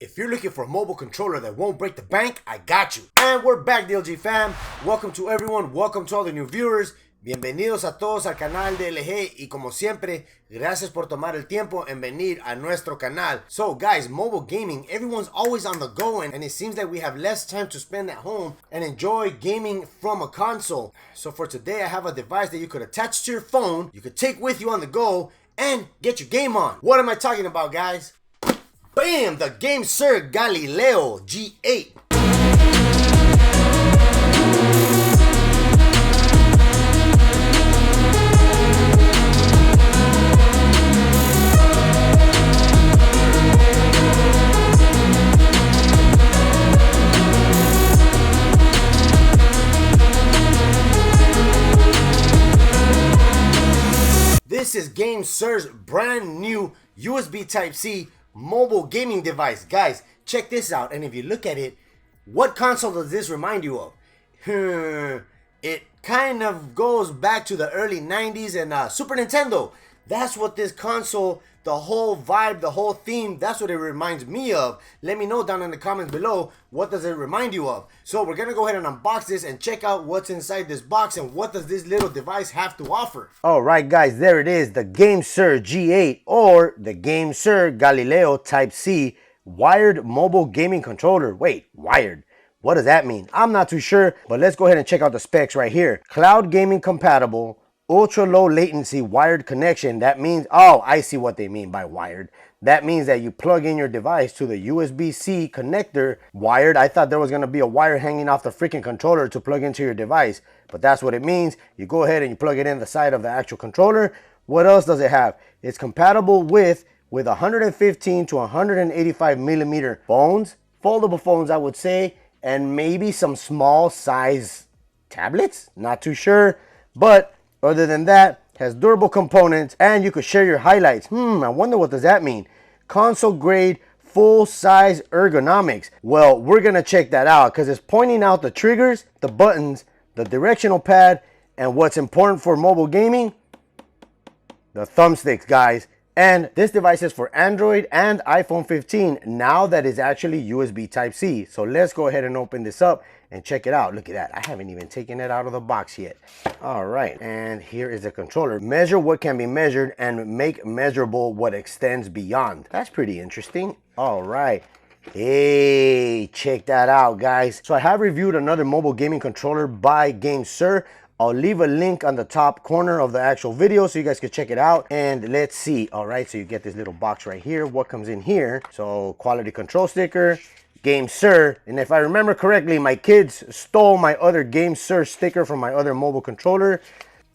If you're looking for a mobile controller that won't break the bank, I got you. And we're back, DLG fam. Welcome to everyone. Welcome to all the new viewers. Bienvenidos a todos al canal de LG. Y como siempre, gracias por tomar el tiempo en venir a nuestro canal. So guys, mobile gaming, everyone's always on the go, and it seems like we have less time to spend at home and enjoy gaming from a console. So for today, I have a device that you could attach to your phone, you could take with you on the go, and get your game on. What am I talking about, guys? Bam! The GAMESIR Galileo G8. This is GAMESIR's brand new USB Type-C mobile gaming device. Guys, check this out. And if you look at it, what console does this remind you of? It kind of goes back to the early 90s and Super Nintendo. That's what this console, the whole vibe, the whole theme, that's what it reminds me of. Let me know down in the comments below, what does it remind you of? So we're gonna go ahead and unbox this and check out what's inside this box and what does this little device have to offer. All right, guys, there it is, the GAMESIR G8 or the GAMESIR Galileo Type-C wired mobile gaming controller. Wait, wired? What does that mean? I'm not too sure, but let's go ahead and check out the specs right here. Cloud gaming compatible, ultra low latency wired connection. That means, oh, I see what they mean by wired. That means that you plug in your device to the USB-C connector wired. I thought there was going to be a wire hanging off the freaking controller to plug into your device, but that's what it means. You go ahead and you plug it in the side of the actual controller. What else does it have? It's compatible with 115 to 185 millimeter phones, foldable phones, I would say, and maybe some small size tablets. Not too sure, but other than that, has durable components and you could share your highlights. I wonder what does that mean? Console grade, full size ergonomics. Well, we're gonna check that out because it's pointing out the triggers, the buttons, the directional pad, and what's important for mobile gaming, the thumbsticks, guys. And this device is for Android and iPhone 15 now that is actually USB Type-C. So let's go ahead and open this up and check it out. Look at that. I haven't even taken it out of the box yet. All right. And here is the controller. Measure what can be measured and make measurable what extends beyond. That's pretty interesting. All right. Hey, check that out, guys. So I have reviewed another mobile gaming controller by GAMESIR. I'll leave a link on the top corner of the actual video so you guys can check it out. And let's see. All right, so you get this little box right here. What comes in here? So quality control sticker, GAMESIR. And if I remember correctly, my kids stole my other GAMESIR sticker from my other mobile controller.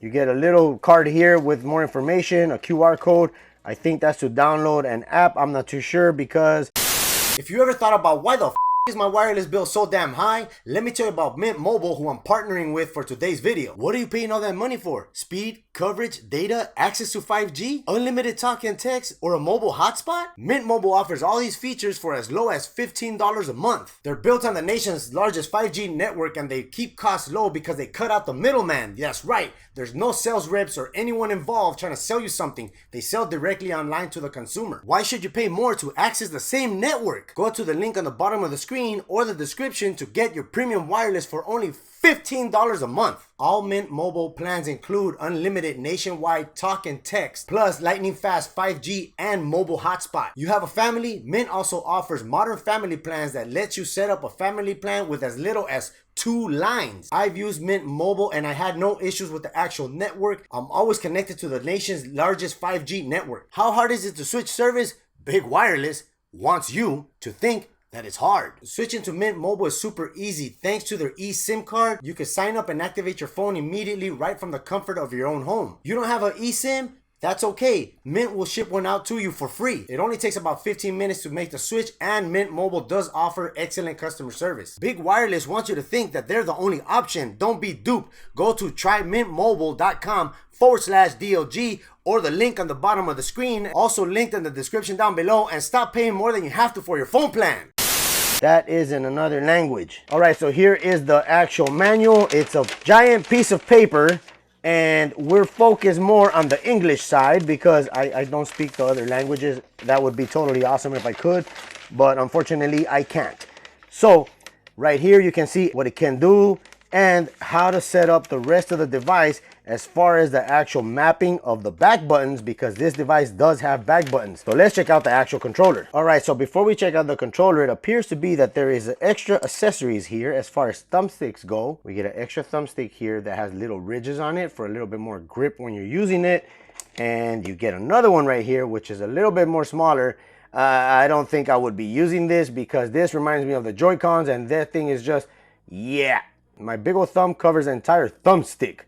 You get a little card here with more information, a QR code. I think that's to download an app. I'm not too sure because if you ever thought about why the is my wireless bill so damn high? Let me tell you about Mint Mobile, who I'm partnering with for today's video. What are you paying all that money for? Speed, coverage, data, access to 5G, unlimited talk and text, or a mobile hotspot? Mint Mobile offers all these features for as low as $15 a month. They're built on the nation's largest 5G network and they keep costs low because they cut out the middleman. That's right, there's no sales reps or anyone involved trying to sell you something. They sell directly online to the consumer. Why should you pay more to access the same network? Go to the link on the bottom of the screen or the description to get your premium wireless for only $15 a month. All Mint Mobile plans include unlimited nationwide talk and text, plus lightning fast 5G and mobile hotspot. You have a family? Mint also offers modern family plans that lets you set up a family plan with as little as 2 lines. I've used Mint Mobile and I had no issues with the actual network. I'm always connected to the nation's largest 5G network. How hard is it to switch service? Big Wireless wants you to think that is hard. Switching to Mint Mobile is super easy. Thanks to their eSIM card, you can sign up and activate your phone immediately right from the comfort of your own home. You don't have an eSIM? That's okay. Mint will ship one out to you for free. It only takes about 15 minutes to make the switch, and Mint Mobile does offer excellent customer service. Big Wireless wants you to think that they're the only option. Don't be duped. Go to trymintmobile.com/DLG or the link on the bottom of the screen, also linked in the description down below, and stop paying more than you have to for your phone plan. That is in another language. All right, so here is the actual manual. It's a giant piece of paper And we're focused more on the English side because I don't speak the other languages. That would be totally awesome if I could, but unfortunately I can't. So right here you can see what it can do and how to set up the rest of the device as far as the actual mapping of the back buttons, because this device does have back buttons. So let's check out the actual controller. All right, so before we check out the controller, it appears to be that there is extra accessories here as far as thumbsticks go. We get an extra thumbstick here that has little ridges on it for a little bit more grip when you're using it. And you get another one right here, which is a little bit more smaller. I don't think I would be using this because this reminds me of the Joy-Cons, and that thing is just, yeah. My big old thumb covers the entire thumbstick.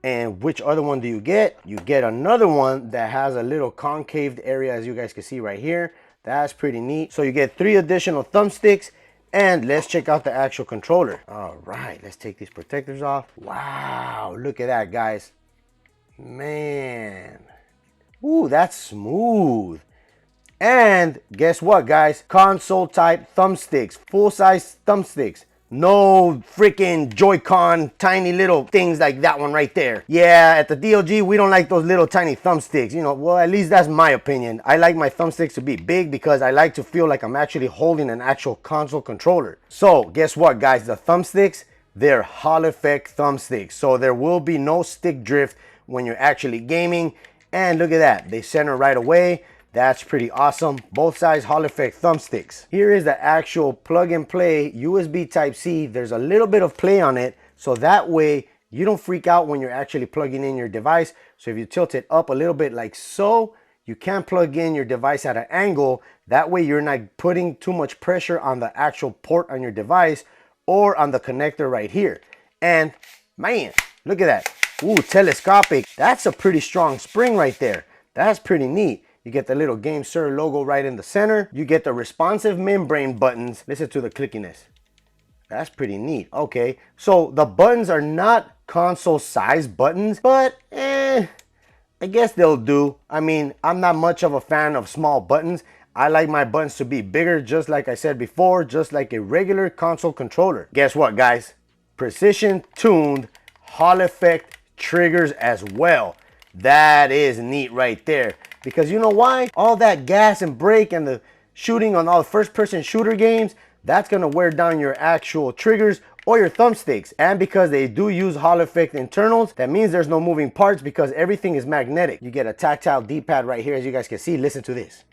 And which other one do you get? You get another one that has a little concaved area, as you guys can see right here. That's pretty neat. So you get 3 additional thumbsticks, and let's check out the actual controller. All right, let's take these protectors off. Wow, look at that, guys. Man. Ooh, that's smooth. And guess what, guys? Console type thumbsticks, full-size thumbsticks. No freaking Joy-Con tiny little things like that one right there. Yeah, at the DLG, we don't like those little tiny thumbsticks. You know, well, at least that's my opinion. I like my thumbsticks to be big because I like to feel like I'm actually holding an actual console controller. So guess what, guys? The thumbsticks, they're Hall effect thumbsticks. So there will be no stick drift when you're actually gaming. And look at that. They center right away. That's pretty awesome. Both sides Hall effect thumbsticks. Here is the actual plug and play USB Type-C. There's a little bit of play on it, so that way you don't freak out when you're actually plugging in your device. So if you tilt it up a little bit like so, you can plug in your device at an angle. That way you're not putting too much pressure on the actual port on your device or on the connector right here. And man, look at that. Ooh, telescopic. That's a pretty strong spring right there. That's pretty neat. You get the little GAMESIR logo right in the center. You get the responsive membrane buttons. Listen to the clickiness. That's pretty neat. Okay, so the buttons are not console size buttons, but I guess they'll do. I mean, I'm not much of a fan of small buttons. I like my buttons to be bigger, just like I said before, just like a regular console controller. Guess what, guys? Precision tuned Hall effect triggers as well. That is neat right there. Because you know why? All that gas and brake and the shooting on all the first-person shooter games, that's going to wear down your actual triggers or your thumbsticks. And because they do use Hall effect internals, that means there's no moving parts because everything is magnetic. You get a tactile D-pad right here, as you guys can see. Listen to this.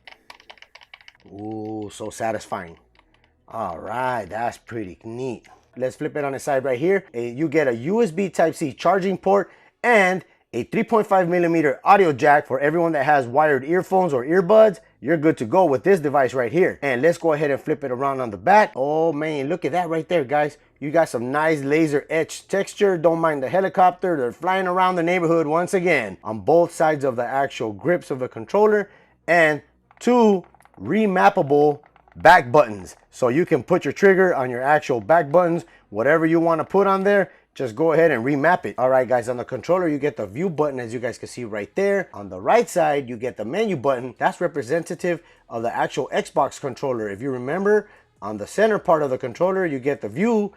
Ooh, so satisfying. All right, that's pretty neat. Let's flip it on the side right here. You get a USB Type-C charging port and a 3.5mm audio jack. For everyone that has wired earphones or earbuds, you're good to go with this device right here. And let's go ahead and flip it around on the back. Oh man, look at that right there, guys. You got some nice laser etched texture. Don't mind the helicopter. They're flying around the neighborhood once again on both sides of the actual grips of the controller, and 2 remappable back buttons. So you can put your trigger on your actual back buttons, whatever you want to put on there. Just go ahead and remap it. All right, guys, on the controller, you get the view button, as you guys can see right there. On the right side, you get the menu button. That's representative of the actual Xbox controller. If you remember, on the center part of the controller, you get the view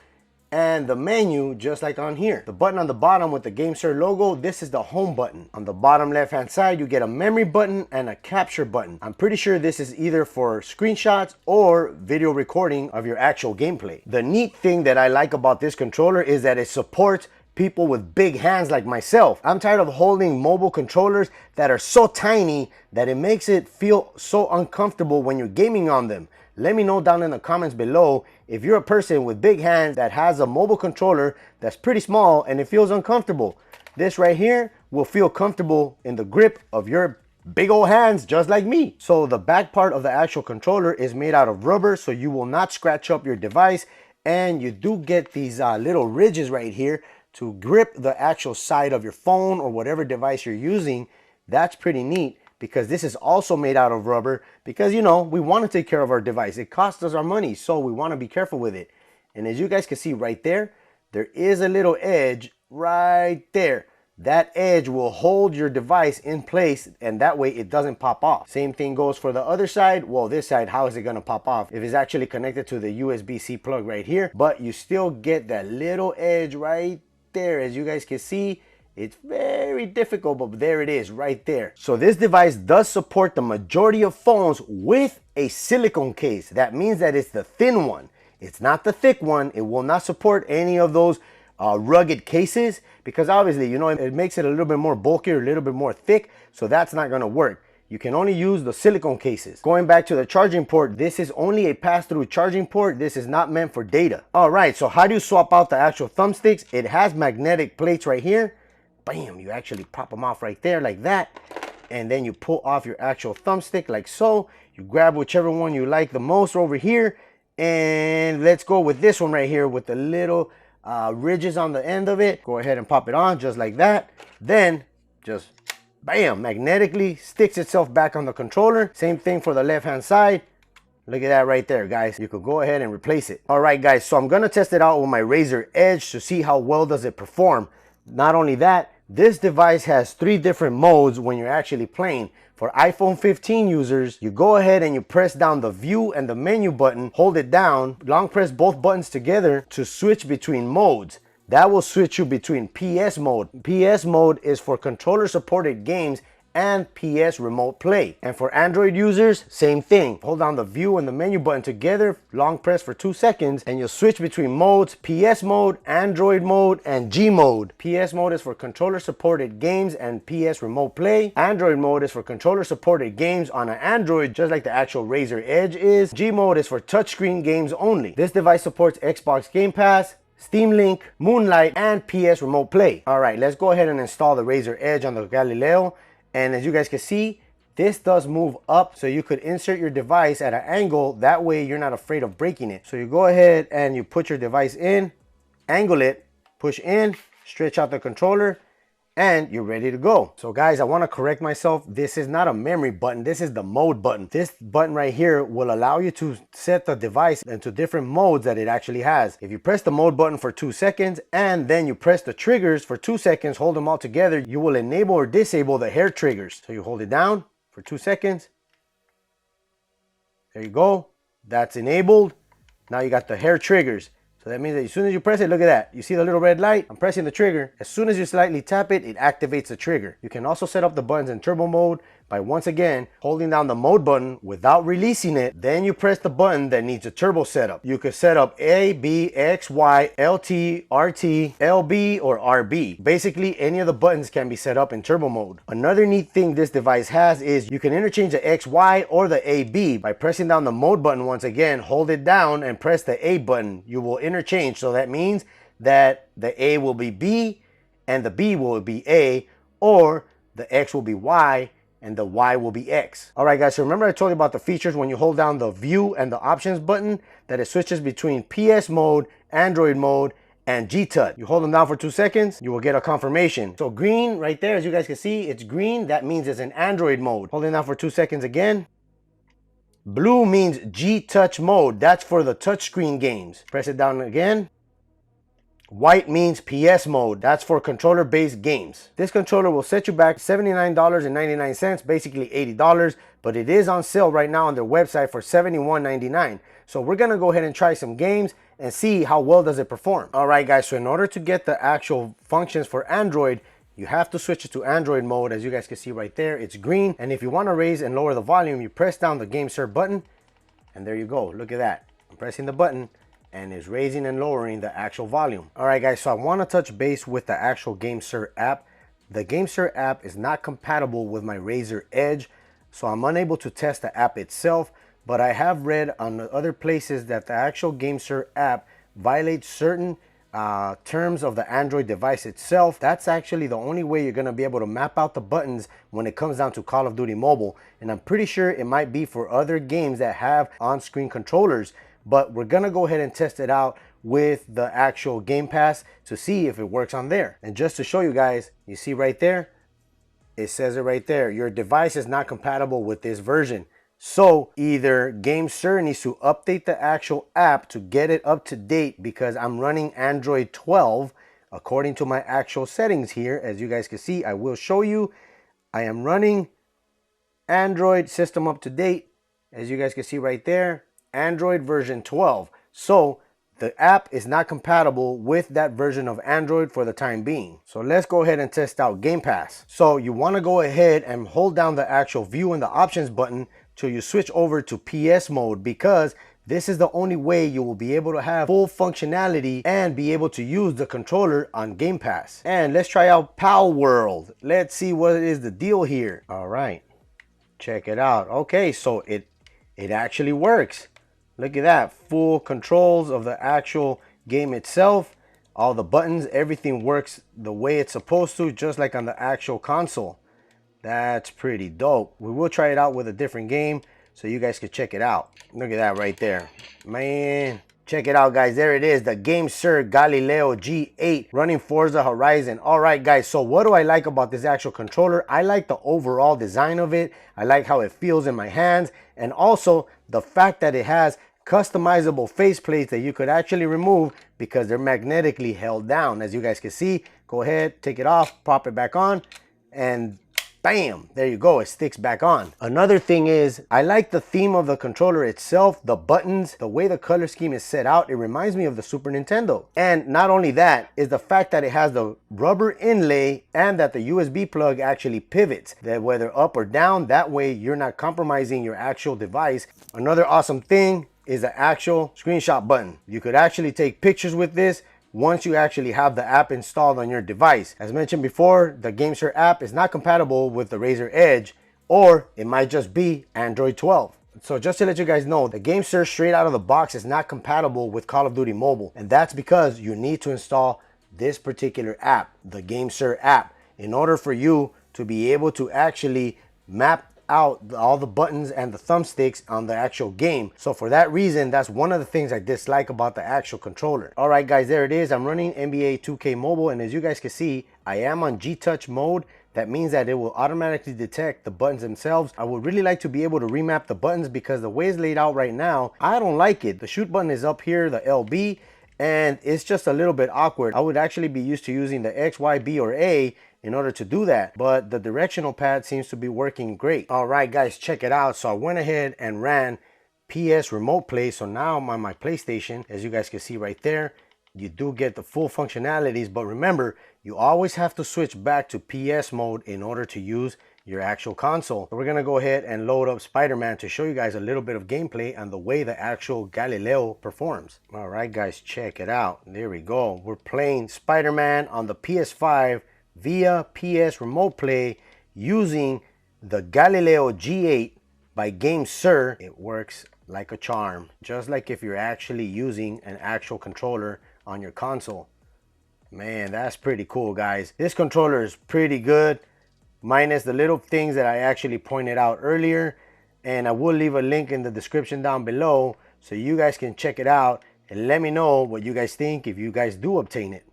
and the menu, just like on here. The button on the bottom with the GAMESIR logo, this is the home button. On the bottom left-hand side, you get a memory button and a capture button. I'm pretty sure this is either for screenshots or video recording of your actual gameplay. The neat thing that I like about this controller is that it supports people with big hands like myself. I'm tired of holding mobile controllers that are so tiny that it makes it feel so uncomfortable when you're gaming on them. Let me know down in the comments below if you're a person with big hands that has a mobile controller that's pretty small and it feels uncomfortable. This right here will feel comfortable in the grip of your big old hands, just like me. So the back part of the actual controller is made out of rubber, so you will not scratch up your device. And you do get these little ridges right here to grip the actual side of your phone or whatever device you're using. That's pretty neat, because this is also made out of rubber, because, you know, we want to take care of our device. It costs us our money, so we want to be careful with it. And as you guys can see right there, there is a little edge right there. That edge will hold your device in place, and that way it doesn't pop off. Same thing goes for the other side. Well, this side, how is it going to pop off if it's actually connected to the USB-C plug right here? But you still get that little edge right there, as you guys can see. It's very difficult, but there it is right there. So this device does support the majority of phones with a silicone case. That means that it's the thin one. It's not the thick one. It will not support any of those rugged cases, because obviously, you know, it makes it a little bit more bulkier, a little bit more thick. So that's not gonna work. You can only use the silicone cases. Going back to the charging port, this is only a pass-through charging port. This is not meant for data. All right, so how do you swap out the actual thumbsticks? It has magnetic plates right here. Bam, you actually pop them off right there like that. And then you pull off your actual thumbstick like so. You grab whichever one you like the most over here. And let's go with this one right here with the little ridges on the end of it. Go ahead and pop it on just like that. Then just bam, magnetically sticks itself back on the controller. Same thing for the left hand side. Look at that right there, guys. You could go ahead and replace it. All right, guys, so I'm gonna test it out with my Razer Edge to see how well does it perform. Not only that, this device has 3 different modes when you're actually playing. For iPhone 15 users, you go ahead and you press down the view and the menu button, hold it down, long press both buttons together to switch between modes. That will switch you between PS mode. PS mode is for controller supported games and PS remote play. And for Android users, same thing. Hold down the view and the menu button together, long press for 2 seconds, and you'll switch between modes: PS mode, Android mode, and G mode. PS mode is for controller supported games and PS remote play. Android mode is for controller supported games on an Android, just like the actual Razer Edge is. G mode is for touchscreen games only. This device supports Xbox Game Pass, Steam Link, Moonlight, and PS Remote Play. All right, let's go ahead and install the Razer Edge on the Galileo. And as you guys can see, this does move up, so you could insert your device at an angle. That way you're not afraid of breaking it. So you go ahead and you put your device in, angle it, push in, stretch out the controller, and you're ready to go. So guys, I want to correct myself. This is not a memory button. This is the mode button. This button right here will allow you to set the device into different modes that it actually has. If you press the mode button for 2 seconds and then you press the triggers for 2 seconds, hold them all together, you will enable or disable the hair triggers. So you hold it down for 2 seconds. There you go. That's enabled. Now you got the hair triggers. So that means that as soon as you press it, look at that. You see the little red light? I'm pressing the trigger. As soon as you slightly tap it, it activates the trigger. You can also set up the buttons in turbo mode by once again holding down the mode button without releasing it. Then you press the button that needs a turbo setup. You could set up A, B, X, Y, LT, RT, LB, or RB. Basically, any of the buttons can be set up in turbo mode. Another neat thing this device has is you can interchange the X, Y, or the AB by pressing down the mode button once again, hold it down and press the A button. You will interchange. So that means that the A will be B and the B will be A, or the X will be Y and the Y will be X. All right, guys, so remember I told you about the features when you hold down the view and the options button, that it switches between PS mode, Android mode, and G-Touch. You hold them down for 2 seconds, you will get a confirmation. So green right there, as you guys can see, it's green. That means it's in Android mode. Holding down for 2 seconds again. Blue means G-Touch mode. That's for the touchscreen games. Press it down again. White means PS mode. That's for controller-based games. This controller will set you back $79.99, basically $80, but it is on sale right now on their website for $71.99. So we're gonna go ahead and try some games and see how well does it perform. All right, guys, so in order to get the actual functions for Android, you have to switch it to Android mode. As you guys can see right there, it's green. And if you want to raise and lower the volume, you press down the GAMESIR button, and there you go. Look at that. I'm pressing the button and it's raising and lowering the actual volume. All right, guys, so I want to touch base with the actual GAMESIR app. The GAMESIR app is not compatible with my Razer Edge, so I'm unable to test the app itself, but I have read on other places that the actual GAMESIR app violates certain terms of the Android device itself. That's actually the only way you're going to be able to map out the buttons when it comes down to Call of Duty Mobile, and I'm pretty sure it might be for other games that have on-screen controllers, but we're gonna go ahead and test it out with the actual Game Pass to see if it works on there. And just to show you guys, you see right there, it says it right there, your device is not compatible with this version. So either GAMESIR needs to update the actual app to get it up to date, because I'm running Android 12 according to my actual settings here. As you guys can see, I will show you, I am running Android system up to date. As you guys can see right there, Android version 12. So the app is not compatible with that version of Android for the time being. So let's go ahead and test out Game Pass. So you want to go ahead and hold down the actual view and the options button till you switch over to PS mode, because this is the only way you will be able to have full functionality and be able to use the controller on Game Pass. And let's try out Pal World. Let's see what is the deal here. All right, check it out. Okay, so it actually works. Look at that, full controls of the actual game itself. All the buttons, everything works the way it's supposed to, just like on the actual console. That's pretty dope. We will try it out with a different game so you guys can check it out. Look at that right there, man. Check it out, guys. There it is, the GAMESIR Galileo G8 running Forza Horizon. All right, guys, so what do I like about this actual controller? I like the overall design of it. I like how it feels in my hands, and also the fact that it has customizable faceplates that you could actually remove because they're magnetically held down. As you guys can see, go ahead, take it off, pop it back on, and bam, there you go, it sticks back on. Another thing is, I like the theme of the controller itself, the buttons, the way the color scheme is set out. It reminds me of the Super Nintendo. And not only that, is the fact that it has the rubber inlay and that the USB plug actually pivots, that whether up or down, that way you're not compromising your actual device. Another awesome thing is the actual screenshot button. You could actually take pictures with this once you actually have the app installed on your device. As mentioned before, the GAMESIR app is not compatible with the Razer Edge, or it might just be Android 12. So just to let you guys know, the GAMESIR straight out of the box is not compatible with Call of Duty Mobile, and that's because you need to install this particular app, the GAMESIR app, in order for you to be able to actually map out all the buttons and the thumbsticks on the actual game. So for that reason, that's one of the things I dislike about the actual controller. All right, guys, there it is. I'm running NBA 2K Mobile, and as you guys can see, I am on G-Touch mode. That means that it will automatically detect the buttons themselves. I would really like to be able to remap the buttons, because the way it's laid out right now, I don't like it. The shoot button is up here, the LB, and it's just a little bit awkward. I would actually be used to using the X, Y, B, or A in order to do that, but the directional pad seems to be working great. All right, guys, check it out. So I went ahead and ran PS Remote Play. So now I'm on my PlayStation. As you guys can see right there, you do get the full functionalities, but remember, you always have to switch back to PS mode in order to use your actual console. So we're gonna go ahead and load up Spider-Man to show you guys a little bit of gameplay and the way the actual Galileo performs. All right, guys, check it out. There we go. We're playing Spider-Man on the PS5 via PS Remote Play using the Galileo G8 by GAMESIR. It works like a charm, just like if you're actually using an actual controller on your console. Man, that's pretty cool, guys. This controller is pretty good, minus the little things that I actually pointed out earlier, and I will leave a link in the description down below so you guys can check it out and let me know what you guys think if you guys do obtain it.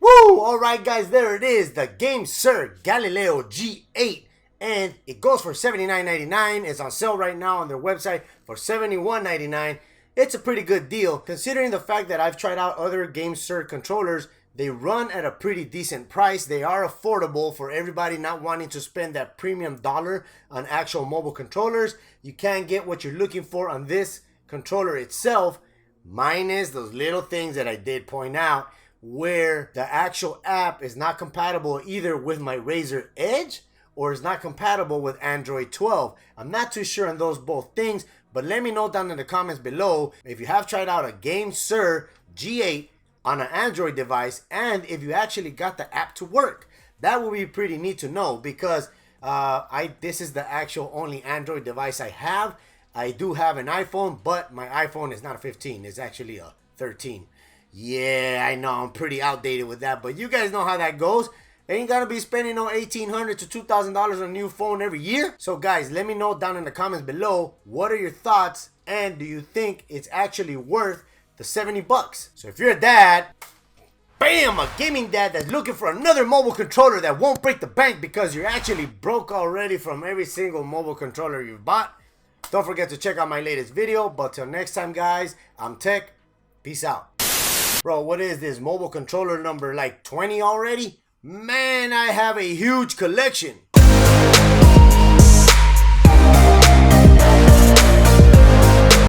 Woo! Alright, guys, there it is, the GAMESIR Galileo G8, and it goes for $79.99. It's on sale right now on their website for $71.99. It's a pretty good deal, considering the fact that I've tried out other GAMESIR controllers. They run at a pretty decent price. They are affordable for everybody not wanting to spend that premium dollar on actual mobile controllers. You can get what you're looking for on this controller itself, minus those little things that I did point out, where the actual app is not compatible either with my Razer Edge or is not compatible with Android 12. I'm not too sure on those both things, but let me know down in the comments below if you have tried out a GAMESIR G8 on an Android device, and if you actually got the app to work. That would be pretty neat to know, because this is the actual only Android device I have. I do have an iPhone, but my iPhone is not a 15, it's actually a 13. Yeah, I know, I'm pretty outdated with that, but you guys know how that goes. Ain't gonna be spending no $1,800 to $2,000 on a new phone every year. So guys, let me know down in the comments below, what are your thoughts, and do you think it's actually worth the 70 bucks? So if you're a dad, bam, a gaming dad that's looking for another mobile controller that won't break the bank because you're actually broke already from every single mobile controller you've bought, don't forget to check out my latest video. But till next time, guys, I'm tEcK. Peace out. Bro, what is this? Mobile controller number like 20 already? Man, I have a huge collection.